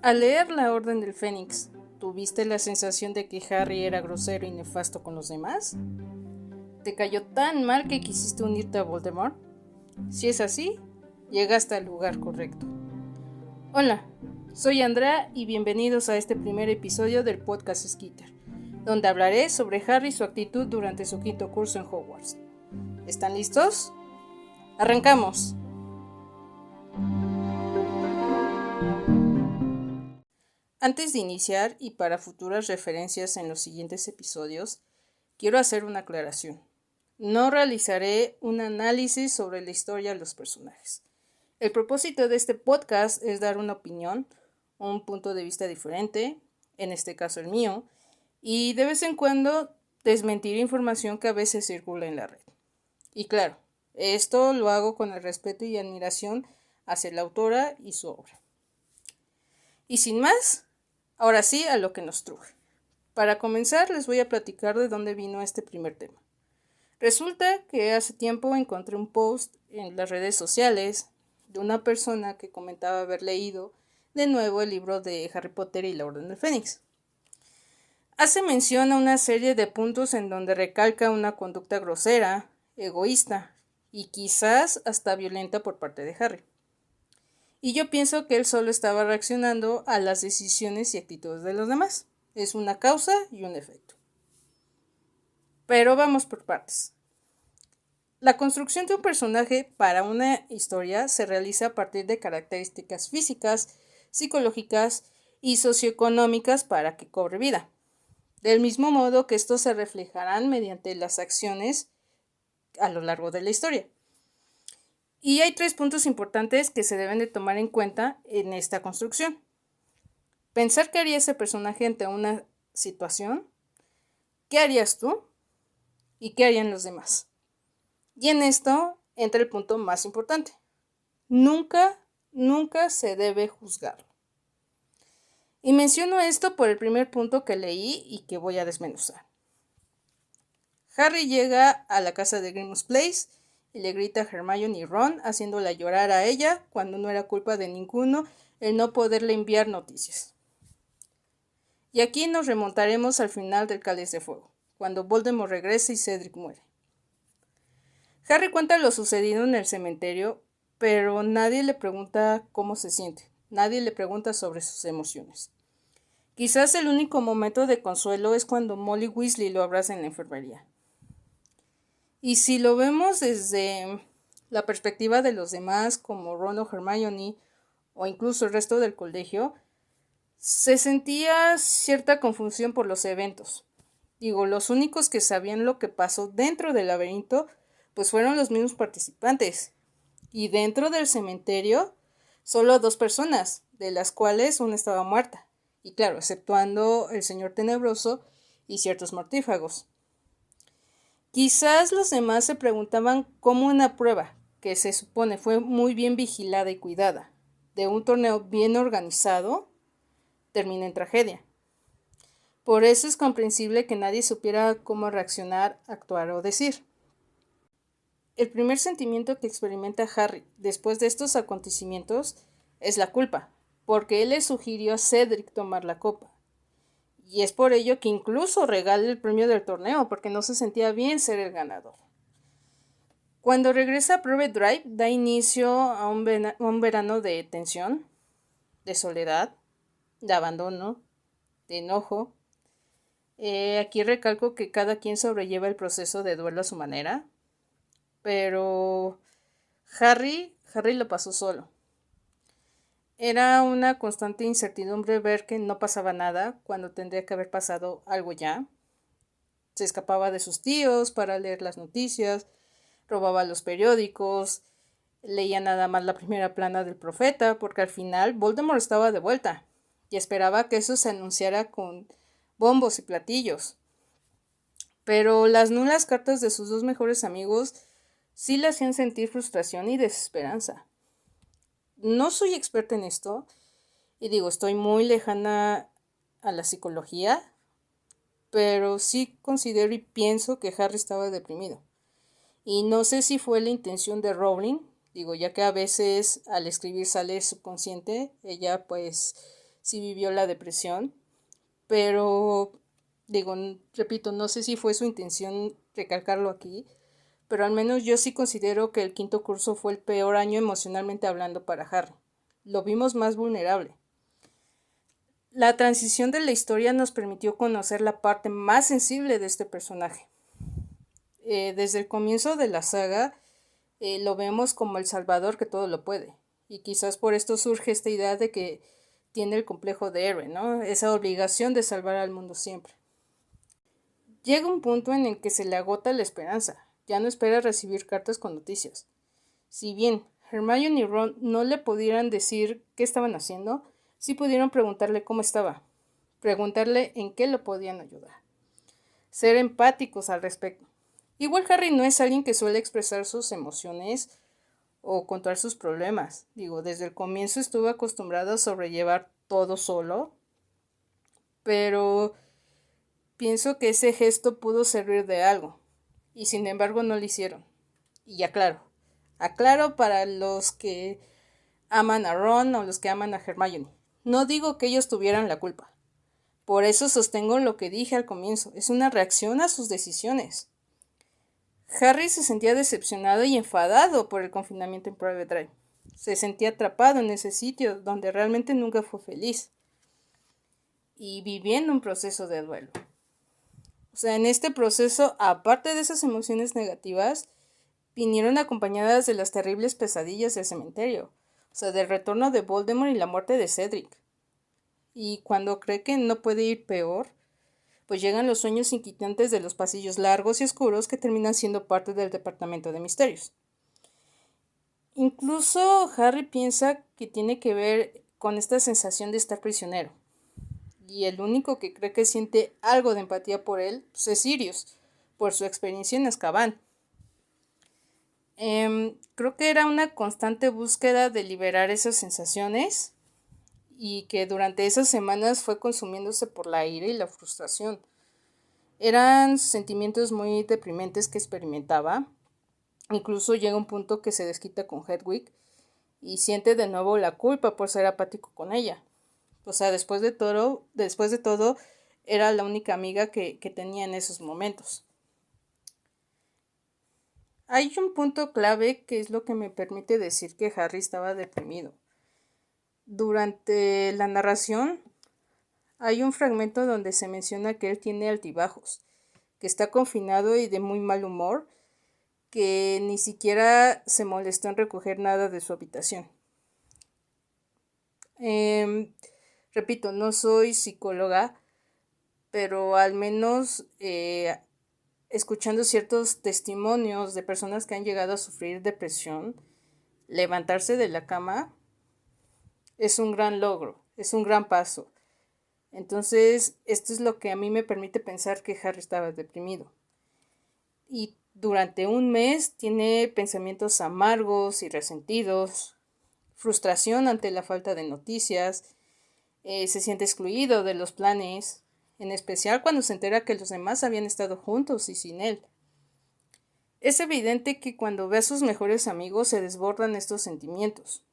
Al leer La Orden del Fénix, ¿tuviste la sensación de que Harry era grosero y nefasto con los demás? ¿Te cayó tan mal que quisiste unirte a Voldemort? Si es así, llegaste al lugar correcto. Hola, soy Andrea y bienvenidos a este primer episodio del podcast Skitter, donde hablaré sobre Harry y su actitud durante su quinto curso en Hogwarts. ¿Están listos? ¡Arrancamos! Antes de iniciar y para futuras referencias en los siguientes episodios, quiero hacer una aclaración. No realizaré un análisis sobre la historia de los personajes. El propósito de este podcast es dar una opinión, un punto de vista diferente, en este caso el mío, y de vez en cuando desmentir información que a veces circula en la red. Y claro, esto lo hago con el respeto y admiración hacia la autora y su obra. Y sin más, ahora sí a lo que nos truje. Para comenzar les voy a platicar de dónde vino este primer tema. Resulta que hace tiempo encontré un post en las redes sociales de una persona que comentaba haber leído de nuevo el libro de Harry Potter y la Orden del Fénix. Hace mención a una serie de puntos en donde recalca una conducta grosera, egoísta y quizás hasta violenta por parte de Harry. Y yo pienso que él solo estaba reaccionando a las decisiones y actitudes de los demás. Es una causa y un efecto. Pero vamos por partes. La construcción de un personaje para una historia se realiza a partir de características físicas, psicológicas y socioeconómicas para que cobre vida. Del mismo modo que estos se reflejarán mediante las acciones a lo largo de la historia. Y hay 3 puntos importantes que se deben de tomar en cuenta en esta construcción. Pensar qué haría ese personaje ante una situación, qué harías tú y qué harían los demás. Y en esto entra el punto más importante. Nunca se debe juzgarlo. Y menciono esto por el primer punto que leí y que voy a desmenuzar. Harry llega a la casa de Grimmauld Place y le grita a Hermione y Ron haciéndola llorar a ella cuando no era culpa de ninguno el no poderle enviar noticias. Y aquí nos remontaremos al final del Cáliz de Fuego, cuando Voldemort regresa y Cedric muere. Harry cuenta lo sucedido en el cementerio, pero nadie le pregunta cómo se siente, nadie le pregunta sobre sus emociones. Quizás el único momento de consuelo es cuando Molly Weasley lo abraza en la enfermería. Y si lo vemos desde la perspectiva de los demás, como Ron o Hermione, o incluso el resto del colegio, se sentía cierta confusión por los eventos. Los únicos que sabían lo que pasó dentro del laberinto, pues fueron los mismos participantes. Y dentro del cementerio, solo 2 personas, de las cuales una estaba muerta. Y claro, exceptuando el Señor Tenebroso y ciertos mortífagos. Quizás los demás se preguntaban cómo una prueba, que se supone fue muy bien vigilada y cuidada, de un torneo bien organizado, termina en tragedia. Por eso es comprensible que nadie supiera cómo reaccionar, actuar o decir. El primer sentimiento que experimenta Harry después de estos acontecimientos es la culpa, porque él le sugirió a Cedric tomar la copa. Y es por ello que incluso regala el premio del torneo, porque no se sentía bien ser el ganador. Cuando regresa a Private Drive, da inicio a un verano de tensión, de soledad, de abandono, de enojo. Aquí recalco que cada quien sobrelleva el proceso de duelo a su manera, pero Harry lo pasó solo. Era una constante incertidumbre ver que no pasaba nada cuando tendría que haber pasado algo ya. Se escapaba de sus tíos para leer las noticias, robaba los periódicos, leía nada más la primera plana del profeta, porque al final Voldemort estaba de vuelta y esperaba que eso se anunciara con bombos y platillos. Pero las nulas cartas de sus 2 mejores amigos sí le hacían sentir frustración y desesperanza. No soy experta en esto y estoy muy lejana a la psicología, pero sí considero y pienso que Harry estaba deprimido. Y no sé si fue la intención de Rowling, ya que a veces al escribir sale subconsciente, ella pues si vivió la depresión, pero repito, no sé si fue su intención recalcarlo aquí, pero al menos yo sí considero que el quinto curso fue el peor año emocionalmente hablando para Harry. Lo vimos más vulnerable. La transición de la historia nos permitió conocer la parte más sensible de este personaje. Desde el comienzo de la saga lo vemos como el salvador que todo lo puede. Y quizás por esto surge esta idea de que tiene el complejo de héroe, ¿no? Esa obligación de salvar al mundo siempre. Llega un punto en el que se le agota la esperanza. Ya no espera recibir cartas con noticias. Si bien Hermione y Ron no le pudieran decir qué estaban haciendo, sí pudieron preguntarle cómo estaba, preguntarle en qué lo podían ayudar, ser empáticos al respecto. Igual Harry no es alguien que suele expresar sus emociones o contar sus problemas. Desde el comienzo estuvo acostumbrado a sobrellevar todo solo, pero pienso que ese gesto pudo servir de algo, y sin embargo no lo hicieron. Y aclaro para los que aman a Ron o los que aman a Hermione. No digo que ellos tuvieran la culpa. Por eso sostengo lo que dije al comienzo. Es una reacción a sus decisiones. Harry se sentía decepcionado y enfadado por el confinamiento en Private Drive. Se sentía atrapado en ese sitio donde realmente nunca fue feliz. Y viviendo un proceso de duelo. O sea, en este proceso, aparte de esas emociones negativas, vinieron acompañadas de las terribles pesadillas del cementerio. O sea, del retorno de Voldemort y la muerte de Cedric. Y cuando cree que no puede ir peor, pues llegan los sueños inquietantes de los pasillos largos y oscuros que terminan siendo parte del departamento de misterios. Incluso Harry piensa que tiene que ver con esta sensación de estar prisionero. Y el único que cree que siente algo de empatía por él pues es Sirius, por su experiencia en Azkaban. Creo que era una constante búsqueda de liberar esas sensaciones y que durante esas semanas fue consumiéndose por la ira y la frustración. Eran sentimientos muy deprimentes que experimentaba. Incluso llega un punto que se desquita con Hedwig y siente de nuevo la culpa por ser apático con ella. O sea, después de todo era la única amiga que tenía en esos momentos. Hay un punto clave que es lo que me permite decir que Harry estaba deprimido. Durante la narración hay un fragmento donde se menciona que él tiene altibajos, que está confinado y de muy mal humor, que ni siquiera se molestó en recoger nada de su habitación. Repito, no soy psicóloga, pero al menos escuchando ciertos testimonios de personas que han llegado a sufrir depresión, levantarse de la cama es un gran logro, es un gran paso. Entonces, esto es lo que a mí me permite pensar que Harry estaba deprimido. Y durante un mes tiene pensamientos amargos y resentidos, frustración ante la falta de noticias, se siente excluido de los planes, en especial cuando se entera que los demás habían estado juntos y sin él. Es evidente que cuando ve a sus mejores amigos se desbordan estos sentimientos.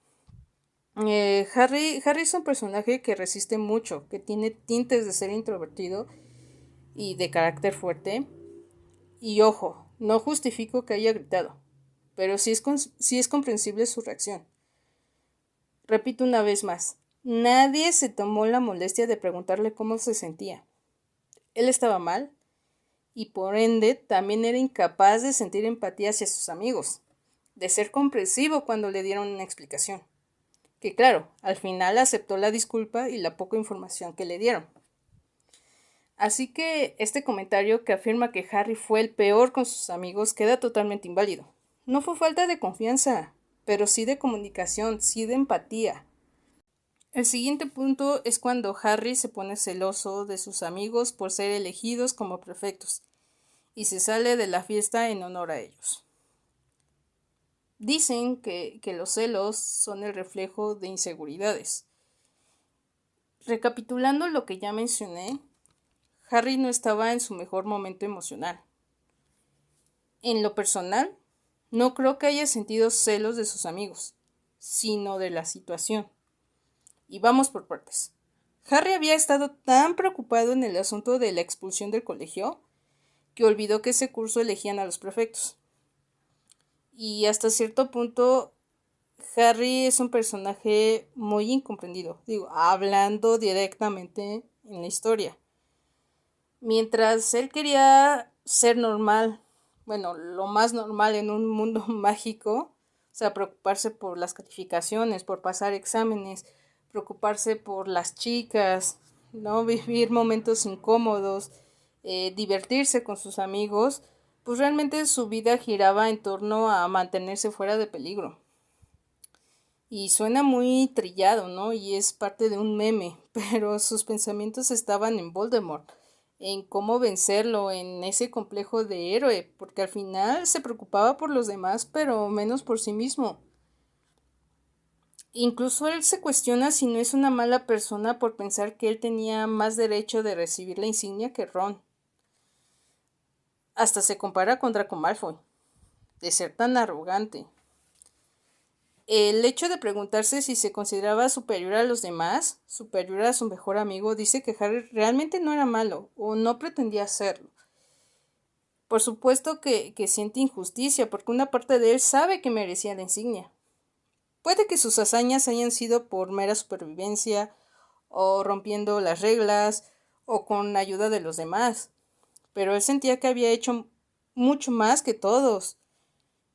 Harry es un personaje que resiste mucho, que tiene tintes de ser introvertido y de carácter fuerte. Y ojo, no justifico que haya gritado, pero sí es comprensible su reacción. Repito una vez más, nadie se tomó la molestia de preguntarle cómo se sentía. Él estaba mal y por ende también era incapaz de sentir empatía hacia sus amigos, de ser comprensivo cuando le dieron una explicación. Que claro, al final aceptó la disculpa y la poca información que le dieron. Así que este comentario que afirma que Harry fue el peor con sus amigos queda totalmente inválido. No fue falta de confianza, pero sí de comunicación, sí de empatía. El siguiente punto es cuando Harry se pone celoso de sus amigos por ser elegidos como prefectos y se sale de la fiesta en honor a ellos. Dicen que los celos son el reflejo de inseguridades. Recapitulando lo que ya mencioné, Harry no estaba en su mejor momento emocional. En lo personal, no creo que haya sentido celos de sus amigos, sino de la situación. Y vamos por partes. Harry había estado tan preocupado en el asunto de la expulsión del colegio que olvidó que ese curso elegían a los prefectos. Y hasta cierto punto, Harry es un personaje muy incomprendido, digo, hablando directamente en la historia. Mientras él quería ser normal, bueno, lo más normal en un mundo mágico, o sea, preocuparse por las calificaciones, por pasar exámenes, preocuparse por las chicas, ¿no? Vivir momentos incómodos, divertirse con sus amigos, pues realmente su vida giraba en torno a mantenerse fuera de peligro. Y suena muy trillado, ¿no? Y es parte de un meme, pero sus pensamientos estaban en Voldemort, en cómo vencerlo, en ese complejo de héroe, porque al final se preocupaba por los demás, pero menos por sí mismo. Incluso él se cuestiona si no es una mala persona por pensar que él tenía más derecho de recibir la insignia que Ron. Hasta se compara con Draco Malfoy, de ser tan arrogante. El hecho de preguntarse si se consideraba superior a los demás, superior a su mejor amigo, dice que Harry realmente no era malo o no pretendía serlo. Por supuesto que siente injusticia porque una parte de él sabe que merecía la insignia. Puede que sus hazañas hayan sido por mera supervivencia o rompiendo las reglas o con ayuda de los demás, pero él sentía que había hecho mucho más que todos,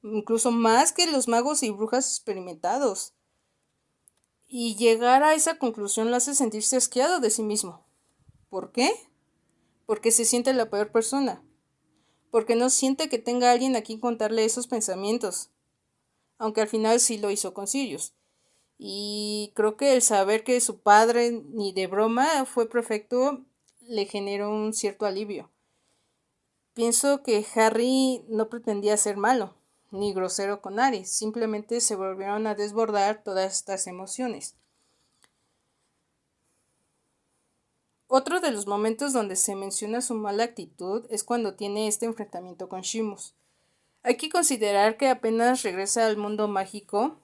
incluso más que los magos y brujas experimentados. Y llegar a esa conclusión lo hace sentirse asqueado de sí mismo. ¿Por qué? Porque se siente la peor persona. Porque no siente que tenga alguien a quien contarle esos pensamientos. Aunque al final sí lo hizo con Sirius. Y creo que el saber que su padre ni de broma fue prefecto le generó un cierto alivio. Pienso que Harry no pretendía ser malo, ni grosero con Harry. Simplemente se volvieron a desbordar todas estas emociones. Otro de los momentos donde se menciona su mala actitud es cuando tiene este enfrentamiento con Seamus. Hay que considerar que apenas regresa al mundo mágico,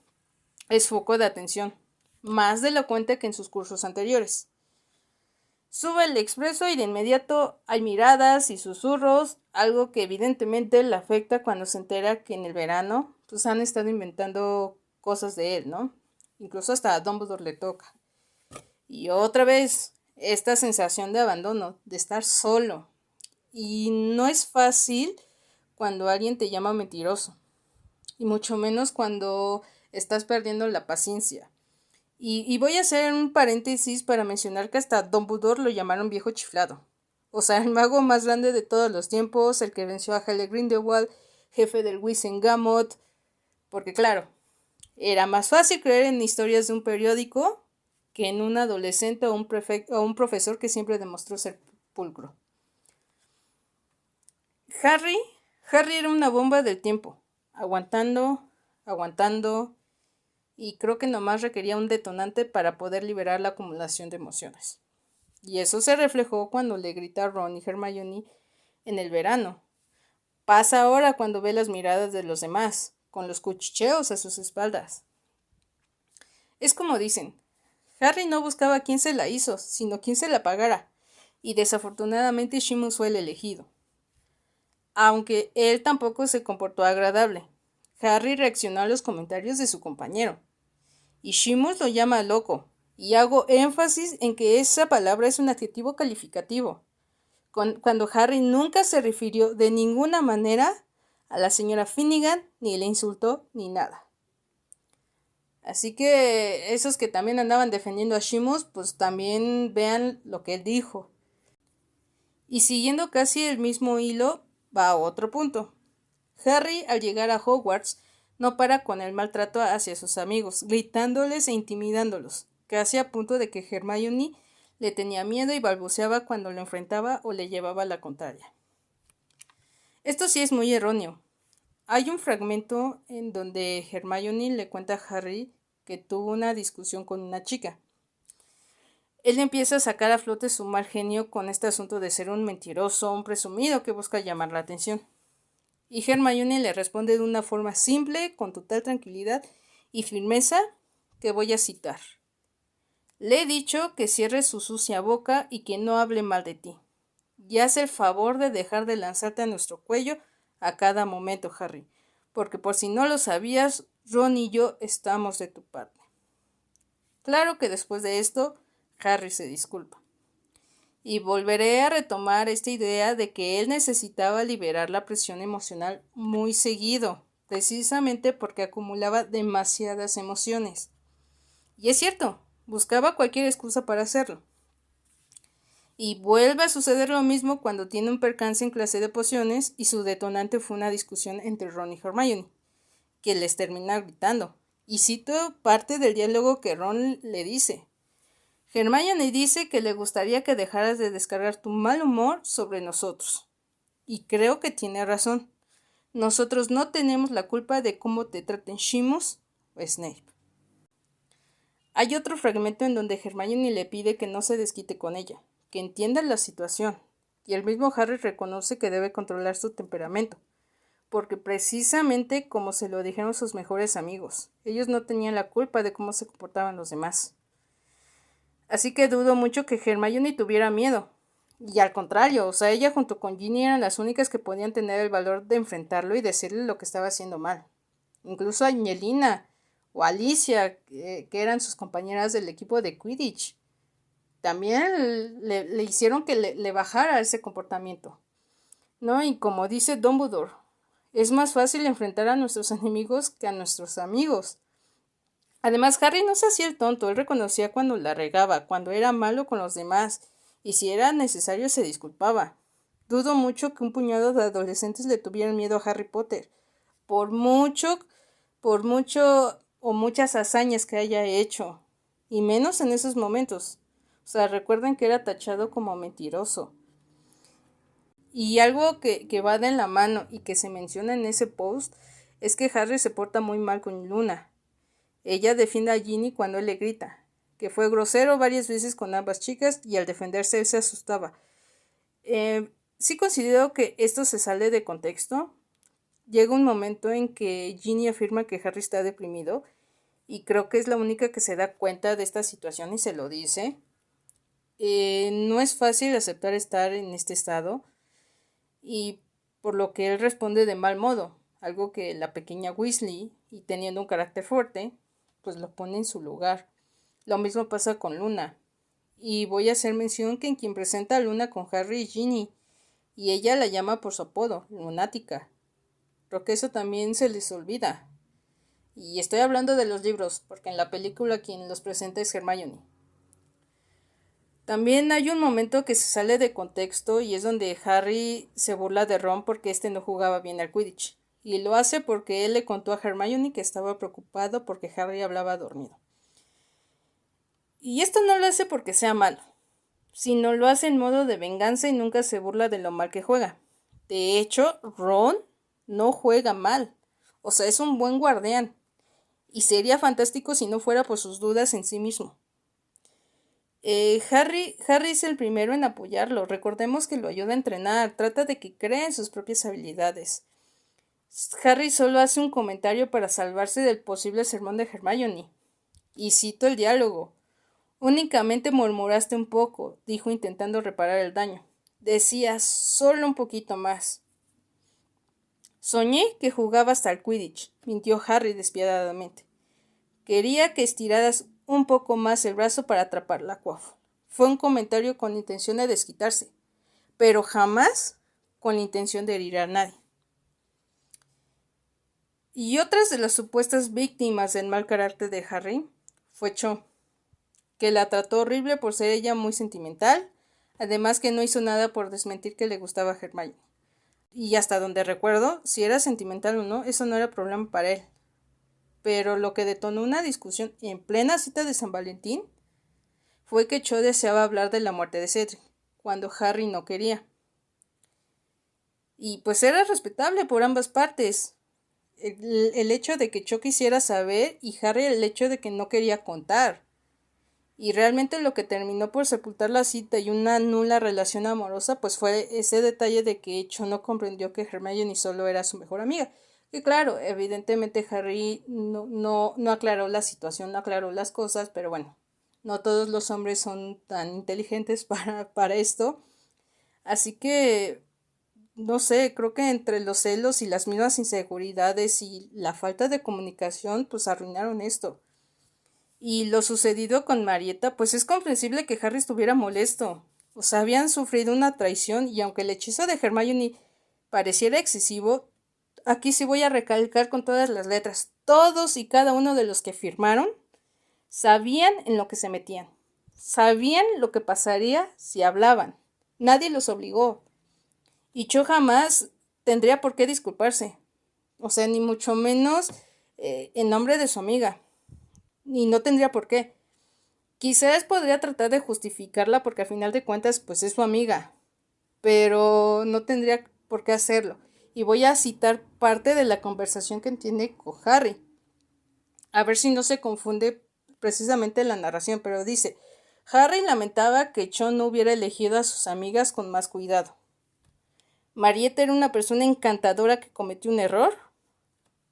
es foco de atención, más de la cuenta que en sus cursos anteriores. Sube el expreso y de inmediato hay miradas y susurros, algo que evidentemente le afecta cuando se entera que en el verano pues han estado inventando cosas de él, ¿no? Incluso hasta a Dumbledore le toca. Y otra vez, esta sensación de abandono, de estar solo. Y no es fácil cuando alguien te llama mentiroso. Y mucho menos cuando estás perdiendo la paciencia. Y voy a hacer un paréntesis para mencionar que hasta Dumbledore lo llamaron viejo chiflado. O sea, el mago más grande de todos los tiempos, el que venció a Hagrid Grindelwald, jefe del Wizengamot. Porque claro, era más fácil creer en historias de un periódico que en un adolescente o un profesor que siempre demostró ser pulcro. Harry era una bomba del tiempo, aguantando, y creo que nomás requería un detonante para poder liberar la acumulación de emociones. Y eso se reflejó cuando le grita a Ron y Hermione en el verano. Pasa ahora cuando ve las miradas de los demás, con los cuchicheos a sus espaldas. Es como dicen, Harry no buscaba quién se la hizo, sino quién se la pagara, y desafortunadamente Seamus fue el elegido. Aunque él tampoco se comportó agradable. Harry reaccionó a los comentarios de su compañero, y Seamus lo llama loco, y hago énfasis en que esa palabra es un adjetivo calificativo, cuando Harry nunca se refirió de ninguna manera a la señora Finnegan, ni le insultó, ni nada. Así que esos que también andaban defendiendo a Seamus, pues también vean lo que él dijo. Y siguiendo casi el mismo hilo, va a otro punto. Harry, al llegar a Hogwarts, no para con el maltrato hacia sus amigos, gritándoles e intimidándolos, casi a punto de que Hermione le tenía miedo y balbuceaba cuando lo enfrentaba o le llevaba la contraria. Esto sí es muy erróneo. Hay un fragmento en donde Hermione le cuenta a Harry que tuvo una discusión con una chica. Él empieza a sacar a flote su mal genio con este asunto de ser un mentiroso, un presumido que busca llamar la atención. Y Hermione le responde de una forma simple, con total tranquilidad y firmeza, que voy a citar. Le he dicho que cierre su sucia boca y que no hable mal de ti. Y haz el favor de dejar de lanzarte a nuestro cuello a cada momento, Harry, porque por si no lo sabías, Ron y yo estamos de tu parte. Claro que después de esto, Harry se disculpa. Y volveré a retomar esta idea de que él necesitaba liberar la presión emocional muy seguido, precisamente porque acumulaba demasiadas emociones. Y es cierto, buscaba cualquier excusa para hacerlo. Y vuelve a suceder lo mismo cuando tiene un percance en clase de pociones y su detonante fue una discusión entre Ron y Hermione, que les termina gritando. Y cito parte del diálogo que Ron le dice. Hermione dice que le gustaría que dejaras de descargar tu mal humor sobre nosotros. Y creo que tiene razón. Nosotros no tenemos la culpa de cómo te traten Seamus o Snape. Hay otro fragmento en donde Hermione le pide que no se desquite con ella, que entienda la situación, y el mismo Harry reconoce que debe controlar su temperamento, porque precisamente como se lo dijeron sus mejores amigos, ellos no tenían la culpa de cómo se comportaban los demás. Así que dudo mucho que Hermione tuviera miedo, y al contrario, o sea, ella junto con Ginny eran las únicas que podían tener el valor de enfrentarlo y decirle lo que estaba haciendo mal. Incluso Angelina o Alicia, que eran sus compañeras del equipo de Quidditch, también le hicieron que le bajara ese comportamiento, ¿no? Y como dice Dumbledore, es más fácil enfrentar a nuestros enemigos que a nuestros amigos. Además, Harry no se hacía el tonto, él reconocía cuando la regaba, cuando era malo con los demás, y si era necesario se disculpaba. Dudo mucho que un puñado de adolescentes le tuvieran miedo a Harry Potter, por mucho o muchas hazañas que haya hecho, y menos en esos momentos. O sea, recuerden que era tachado como mentiroso. Y algo que va de la mano y que se menciona en ese post es que Harry se porta muy mal con Luna. Ella defiende a Ginny cuando él le grita, que fue grosero varias veces con ambas chicas y al defenderse él se asustaba. Sí considero que esto se sale de contexto. Llega un momento en que Ginny afirma que Harry está deprimido y creo que es la única que se da cuenta de esta situación y se lo dice. No es fácil aceptar estar en este estado y por lo que él responde de mal modo, algo que la pequeña Weasley, y teniendo un carácter fuerte, pues lo pone en su lugar. Lo mismo pasa con Luna. Y voy a hacer mención que en quien presenta a Luna con Harry y Ginny, y ella la llama por su apodo, Lunática. Creo que eso también se les olvida. Y estoy hablando de los libros, porque en la película quien los presenta es Hermione. También hay un momento que se sale de contexto y es donde Harry se burla de Ron porque este no jugaba bien al Quidditch. Y lo hace porque él le contó a Hermione que estaba preocupado porque Harry hablaba dormido. Y esto no lo hace porque sea malo, sino lo hace en modo de venganza y nunca se burla de lo mal que juega. De hecho, Ron no juega mal. O sea, es un buen guardián. Y sería fantástico si no fuera por sus dudas en sí mismo. Harry es el primero en apoyarlo. Recordemos que lo ayuda a entrenar, trata de que crea en sus propias habilidades. Harry solo hace un comentario para salvarse del posible sermón de Hermione. Y cito el diálogo. Únicamente murmuraste un poco, dijo intentando reparar el daño. Decías solo un poquito más. Soñé que jugabas al Quidditch, mintió Harry despiadadamente. Quería que estiraras un poco más el brazo para atrapar la Quaffle. Fue un comentario con intención de desquitarse, pero jamás con la intención de herir a nadie. Y otras de las supuestas víctimas del mal carácter de Harry fue Cho, que la trató horrible por ser ella muy sentimental, además que no hizo nada por desmentir que le gustaba a Hermione. Y hasta donde recuerdo, si era sentimental o no, eso no era problema para él. Pero lo que detonó una discusión en plena cita de San Valentín fue que Cho deseaba hablar de la muerte de Cedric, cuando Harry no quería. Y pues era respetable por ambas partes. El hecho de que Cho quisiera saber y Harry el hecho de que no quería contar. Y realmente lo que terminó por sepultar la cita y una nula relación amorosa pues fue ese detalle de que Cho no comprendió que Hermione solo era su mejor amiga. Que claro, evidentemente Harry no aclaró la situación, no aclaró las cosas, pero bueno, No todos los hombres son tan inteligentes para esto. Así que, no sé, creo que entre los celos y las mismas inseguridades y la falta de comunicación, pues arruinaron esto. Y lo sucedido con Marieta, pues es comprensible que Harry estuviera molesto. O sea, habían sufrido una traición y aunque el hechizo de Hermione pareciera excesivo, aquí sí voy a recalcar con todas las letras. Todos y cada uno de los que firmaron sabían en lo que se metían. Sabían lo que pasaría si hablaban. Nadie los obligó. Y Cho jamás tendría por qué disculparse. O sea, ni mucho menos en nombre de su amiga. Y no tendría por qué. Quizás podría tratar de justificarla porque a final de cuentas pues es su amiga. Pero no tendría por qué hacerlo. Y voy a citar parte de la conversación que tiene con Harry. A ver si no se confunde precisamente la narración, pero dice, Harry lamentaba que Cho no hubiera elegido a sus amigas con más cuidado. Marieta era una persona encantadora que cometió un error,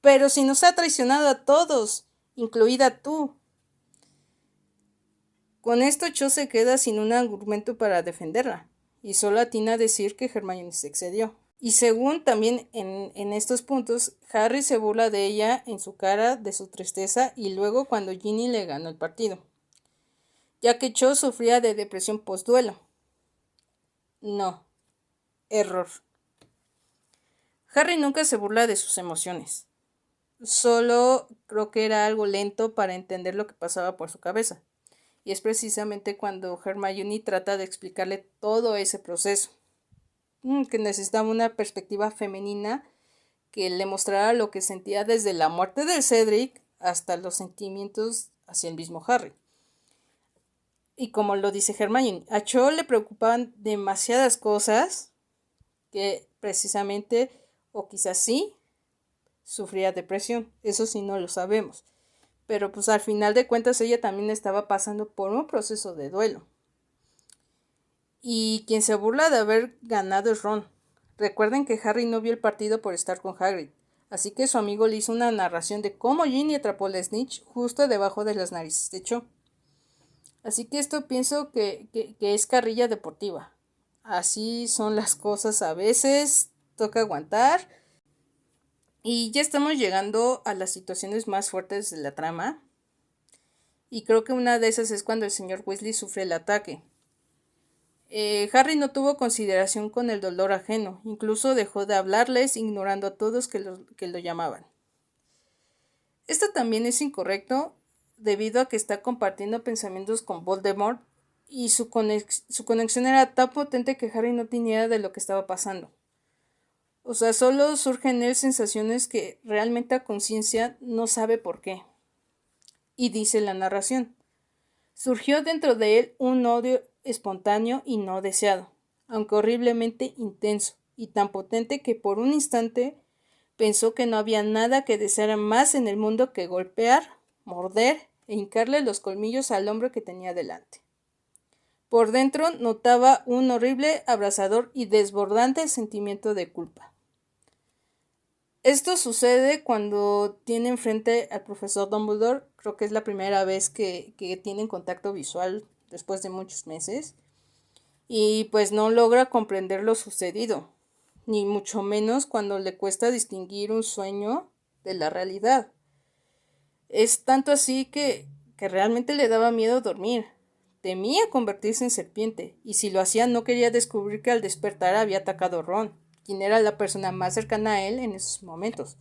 pero si nos ha traicionado a todos, incluida tú. Con esto Cho se queda sin un argumento para defenderla, y solo atina a decir que Hermione se excedió. Y según también en estos puntos, Harry se burla de ella en su cara de su tristeza y luego cuando Ginny le ganó el partido, ya que Cho sufría de depresión postduelo. No, error. Harry nunca se burla de sus emociones. Solo creo que era algo lento para entender lo que pasaba por su cabeza. Y es precisamente cuando Hermione trata de explicarle todo ese proceso. Que necesitaba una perspectiva femenina que le mostrara lo que sentía desde la muerte de Cedric hasta los sentimientos hacia el mismo Harry. Y como lo dice Hermione, a Cho le preocupaban demasiadas cosas que precisamente, o quizás sí, sufría depresión. Eso sí no lo sabemos. Pero pues al final de cuentas ella también estaba pasando por un proceso de duelo. Y quien se burla de haber ganado es Ron. Recuerden que Harry no vio el partido por estar con Hagrid, así que su amigo le hizo una narración de cómo Ginny atrapó la snitch justo debajo de las narices de Cho. Así que esto pienso que es carrilla deportiva. Así son las cosas a veces, toca aguantar. Y ya estamos llegando a las situaciones más fuertes de la trama. Y creo que una de esas es cuando el señor Weasley sufre el ataque. Harry no tuvo consideración con el dolor ajeno, incluso dejó de hablarles, ignorando a todos que lo llamaban. Esto también es incorrecto, debido a que está compartiendo pensamientos con Voldemort, y su conexión era tan potente que Harry no tenía idea de lo que estaba pasando. O sea, solo surgen en él sensaciones que realmente a conciencia no sabe por qué. Y dice la narración. Surgió dentro de él un odio espontáneo y no deseado, aunque horriblemente intenso, y tan potente que por un instante pensó que no había nada que deseara más en el mundo que golpear, morder e hincarle los colmillos al hombre que tenía delante. Por dentro notaba un horrible, abrasador y desbordante sentimiento de culpa. Esto sucede cuando tiene enfrente al profesor Dumbledore. Creo que es la primera vez que tienen contacto visual después de muchos meses. Y pues no logra comprender lo sucedido, ni mucho menos cuando le cuesta distinguir un sueño de la realidad. Es tanto así que realmente le daba miedo dormir. Temía convertirse en serpiente, y si lo hacía no quería descubrir que al despertar había atacado a Ron, quien era la persona más cercana a él en esos momentos.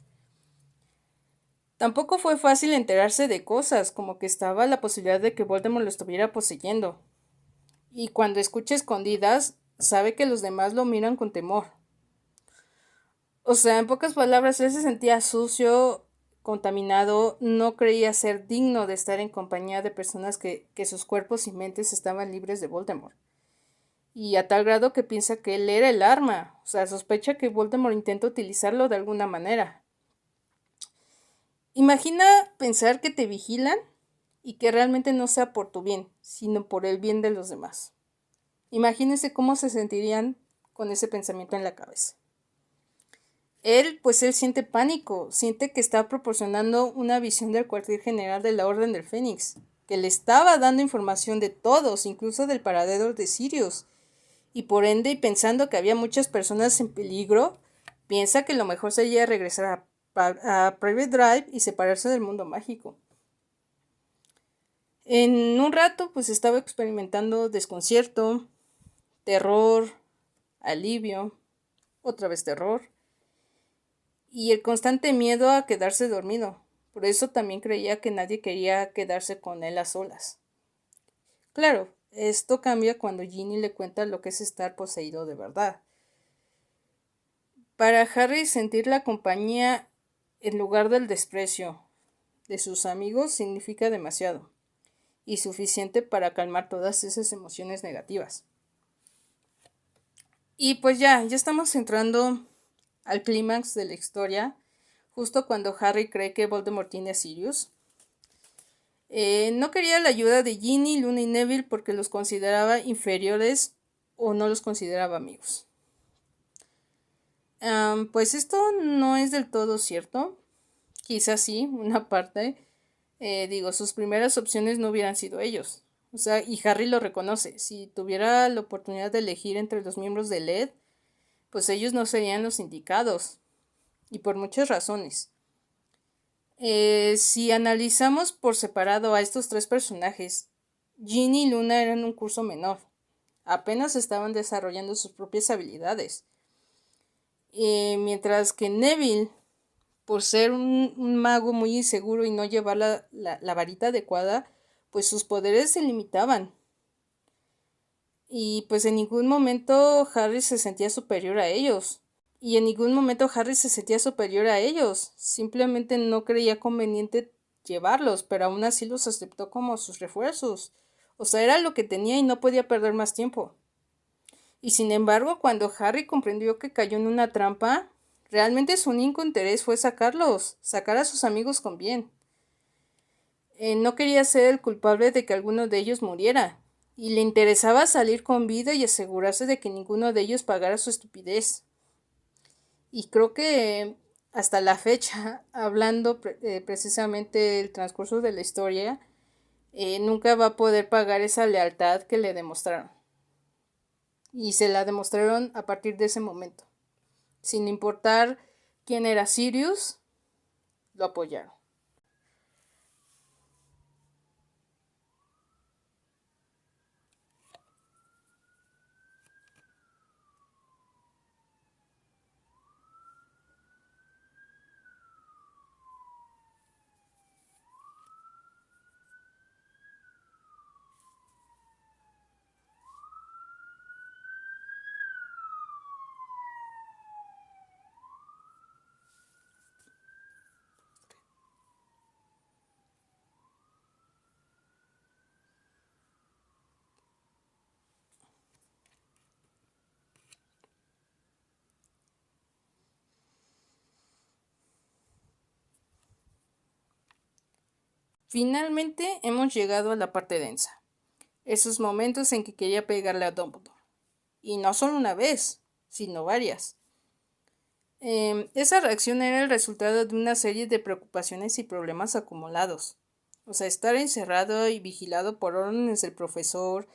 Tampoco fue fácil enterarse de cosas, como que estaba la posibilidad de que Voldemort lo estuviera poseyendo. Y cuando escucha escondidas, sabe que los demás lo miran con temor. O sea, en pocas palabras, él se sentía sucio, contaminado, no creía ser digno de estar en compañía de personas que sus cuerpos y mentes estaban libres de Voldemort. Y a tal grado que piensa que él era el arma, o sea, sospecha que Voldemort intenta utilizarlo de alguna manera. Imagina pensar que te vigilan y que realmente no sea por tu bien, sino por el bien de los demás. Imagínense cómo se sentirían con ese pensamiento en la cabeza. Él siente pánico, siente que está proporcionando una visión del cuartel general de la Orden del Fénix. que le estaba dando información de todos, incluso del paradero de Sirius, y por ende, y pensando que había muchas personas en peligro, piensa que lo mejor sería regresar a Private Drive y separarse del mundo mágico. En un rato, pues estaba experimentando desconcierto, terror, alivio, otra vez terror, y el constante miedo a quedarse dormido. Por eso también creía que nadie quería quedarse con él a solas. Claro, esto cambia cuando Ginny le cuenta lo que es estar poseído de verdad. Para Harry, sentir la compañía en lugar del desprecio de sus amigos significa demasiado y suficiente para calmar todas esas emociones negativas. Y pues ya estamos entrando al clímax de la historia, justo cuando Harry cree que Voldemort tiene a Sirius. No quería la ayuda de Ginny, Luna y Neville porque los consideraba inferiores o no los consideraba amigos. Pues esto no es del todo cierto. Quizás sí, una parte. Sus primeras opciones no hubieran sido ellos. O sea, y Harry lo reconoce. Si tuviera la oportunidad de elegir entre los miembros de LED, pues ellos no serían los indicados. Y por muchas razones. Si analizamos por separado a estos tres personajes, Ginny y Luna eran un curso menor. Apenas estaban desarrollando sus propias habilidades. Mientras que Neville, por ser un mago muy inseguro y no llevar la varita adecuada, pues sus poderes se limitaban. Y pues en ningún momento Harry se sentía superior a ellos. Simplemente no creía conveniente llevarlos, pero aún así los aceptó como sus refuerzos. O sea, era lo que tenía y no podía perder más tiempo. Y sin embargo, cuando Harry comprendió que cayó en una trampa, realmente su único interés fue sacar a sus amigos con bien. No quería ser el culpable de que alguno de ellos muriera, y le interesaba salir con vida y asegurarse de que ninguno de ellos pagara su estupidez. Y creo que hasta la fecha, hablando precisamente del transcurso de la historia, nunca va a poder pagar esa lealtad que le demostraron. Y se la demostraron a partir de ese momento. Sin importar quién era Sirius, lo apoyaron. Finalmente hemos llegado a la parte densa. Esos momentos en que quería pegarle a Dumbledore. Y no solo una vez, sino varias. Esa reacción era el resultado de una serie de preocupaciones y problemas acumulados. O sea, estar encerrado y vigilado por órdenes del profesor,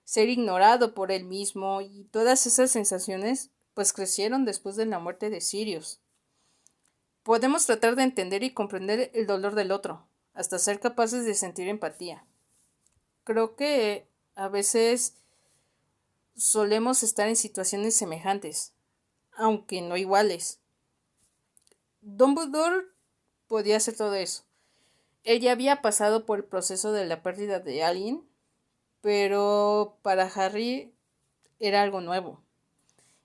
ser ignorado por él mismo y todas esas sensaciones pues crecieron después de la muerte de Sirius. Podemos tratar de entender y comprender el dolor del otro, hasta ser capaces de sentir empatía. Creo que a veces solemos estar en situaciones semejantes, aunque no iguales. Dumbledore podía hacer todo eso. Él ya había pasado por el proceso de la pérdida de alguien, pero para Harry era algo nuevo.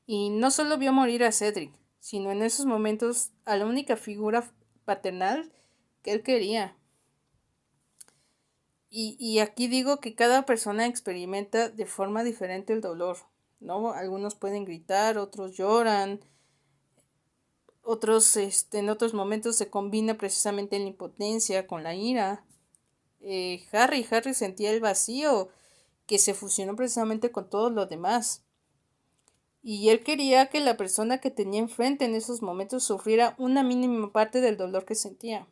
Y no solo vio morir a Cedric, sino en esos momentos a la única figura paternal que él quería. Y aquí digo que cada persona experimenta de forma diferente el dolor, ¿no? Algunos pueden gritar, otros lloran, otros en otros momentos se combina precisamente la impotencia con la ira. Harry sentía el vacío que se fusionó precisamente con todo lo demás. Y él quería que la persona que tenía enfrente en esos momentos sufriera una mínima parte del dolor que sentía.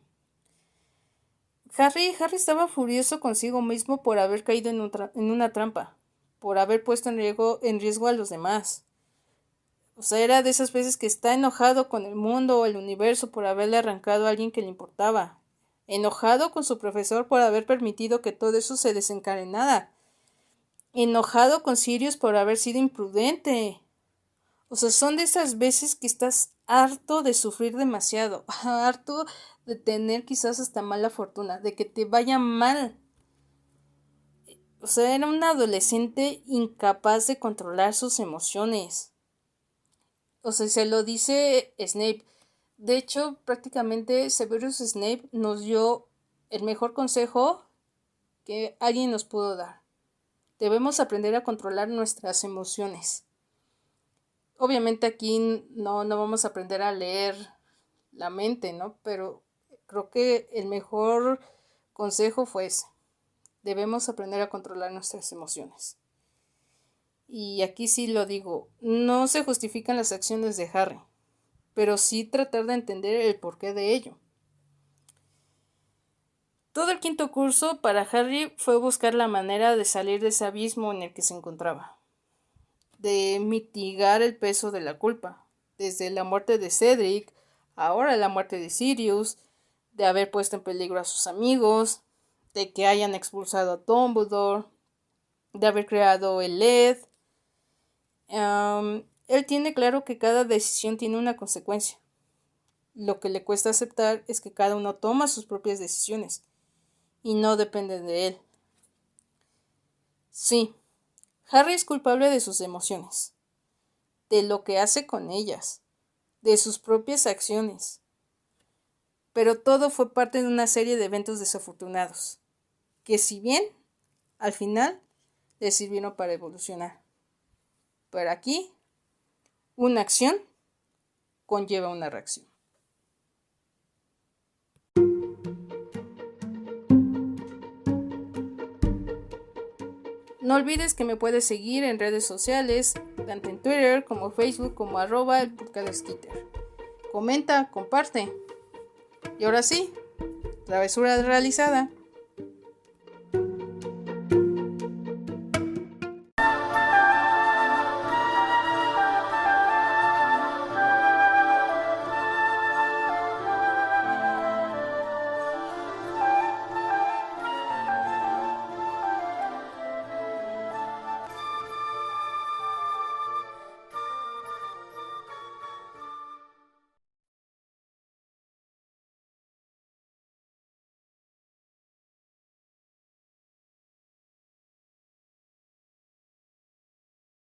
Harry estaba furioso consigo mismo por haber caído en una trampa, por haber puesto en riesgo a los demás. O sea, era de esas veces que está enojado con el mundo o el universo por haberle arrancado a alguien que le importaba. Enojado con su profesor por haber permitido que todo eso se desencadenara. Enojado con Sirius por haber sido imprudente. O sea, son de esas veces que estás harto de sufrir demasiado, harto de tener quizás hasta mala fortuna, de que te vaya mal. O sea, era un adolescente incapaz de controlar sus emociones. O sea, se lo dice Snape. De hecho, prácticamente Severus Snape nos dio el mejor consejo que alguien nos pudo dar. Debemos aprender a controlar nuestras emociones. Obviamente aquí no vamos a aprender a leer la mente, ¿no? Pero creo que el mejor consejo fue ese. Debemos aprender a controlar nuestras emociones. Y aquí sí lo digo, no se justifican las acciones de Harry, pero sí tratar de entender el porqué de ello. Todo el quinto curso para Harry fue buscar la manera de salir de ese abismo en el que se encontraba, de mitigar el peso de la culpa, desde la muerte de Cedric, ahora la muerte de Sirius, de haber puesto en peligro a sus amigos, de que hayan expulsado a Dumbledore, de haber creado el LED. Él tiene claro que cada decisión tiene una consecuencia. Lo que le cuesta aceptar es que cada uno toma sus propias decisiones y no dependen de él. Sí, Harry es culpable de sus emociones, de lo que hace con ellas, de sus propias acciones. Pero todo fue parte de una serie de eventos desafortunados, que si bien, al final, le sirvieron para evolucionar. Pero aquí, una acción conlleva una reacción. No olvides que me puedes seguir en redes sociales, tanto en Twitter como Facebook como @elpodcastskitter. Comenta, comparte. Y ahora sí, travesura realizada.